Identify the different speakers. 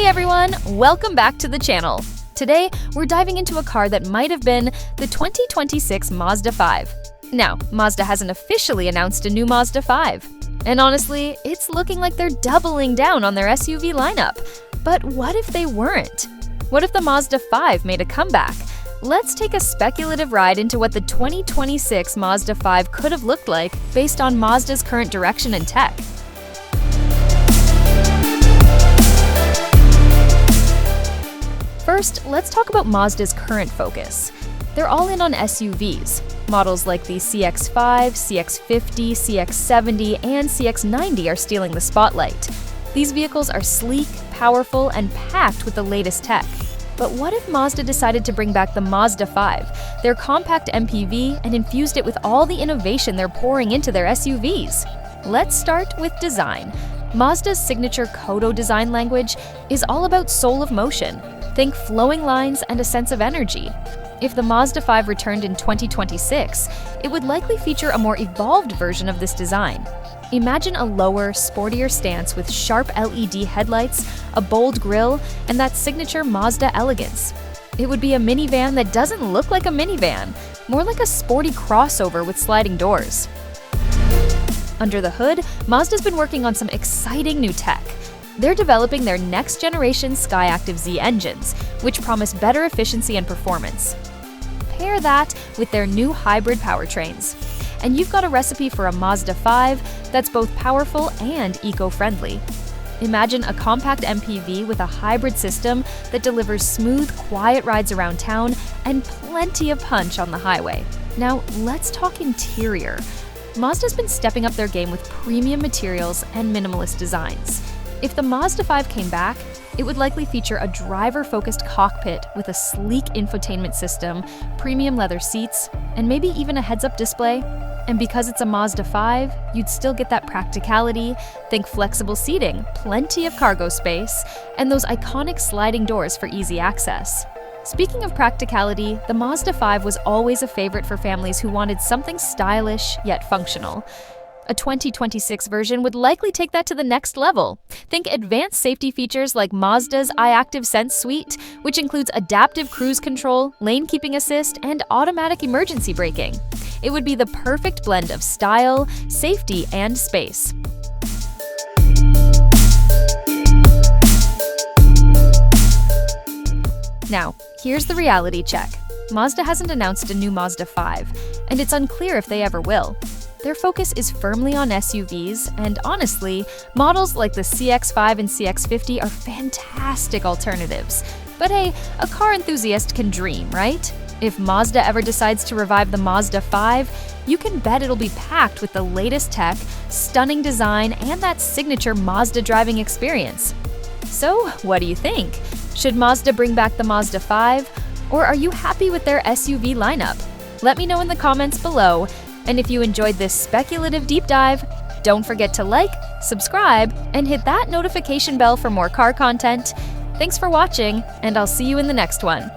Speaker 1: Hey everyone, welcome back to the channel. Today, we're diving into a car that might have been the 2026 Mazda 5. Now, Mazda hasn't officially announced a new Mazda 5. And honestly, it's looking like they're doubling down on their SUV lineup. But what if they weren't? What if the Mazda 5 made a comeback? Let's take a speculative ride into what the 2026 Mazda 5 could have looked like based on Mazda's current direction and tech. First, let's talk about Mazda's current focus. They're all in on SUVs. Models like the CX-5, CX-50, CX-70, and CX-90 are stealing the spotlight. These vehicles are sleek, powerful, and packed with the latest tech. But what if Mazda decided to bring back the Mazda 5, their compact MPV, and infused it with all the innovation they're pouring into their SUVs? Let's start with design. Mazda's signature Kodo design language is all about soul of motion. Think flowing lines and a sense of energy. If the Mazda 5 returned in 2026, it would likely feature a more evolved version of this design. Imagine a lower, sportier stance with sharp LED headlights, a bold grille, and that signature Mazda elegance. It would be a minivan that doesn't look like a minivan, more like a sporty crossover with sliding doors. Under the hood, Mazda's been working on some exciting new tech. They're developing their next-generation Skyactiv-Z engines, which promise better efficiency and performance. Pair that with their new hybrid powertrains, and you've got a recipe for a Mazda 5 that's both powerful and eco-friendly. Imagine a compact MPV with a hybrid system that delivers smooth, quiet rides around town and plenty of punch on the highway. Now, let's talk interior. Mazda's been stepping up their game with premium materials and minimalist designs. If the Mazda 5 came back, it would likely feature a driver-focused cockpit with a sleek infotainment system, premium leather seats, and maybe even a heads-up display. And because it's a Mazda 5, you'd still get that practicality, think flexible seating, plenty of cargo space, and those iconic sliding doors for easy access. Speaking of practicality, the Mazda 5 was always a favorite for families who wanted something stylish yet functional. A 2026 version would likely take that to the next level. Think advanced safety features like Mazda's i-Activsense suite, which includes adaptive cruise control, lane keeping assist, and automatic emergency braking. It would be the perfect blend of style, safety, and space. Now, here's the reality check. Mazda hasn't announced a new Mazda 5, and it's unclear if they ever will. Their focus is firmly on SUVs, and honestly, models like the CX-5 and CX-50 are fantastic alternatives. But hey, a car enthusiast can dream, right? If Mazda ever decides to revive the Mazda 5, you can bet it'll be packed with the latest tech, stunning design, and that signature Mazda driving experience. So, what do you think? Should Mazda bring back the Mazda 5? Or are you happy with their SUV lineup? Let me know in the comments below. And if you enjoyed this speculative deep dive, don't forget to like, subscribe, and hit that notification bell for more car content. Thanks for watching, and I'll see you in the next one.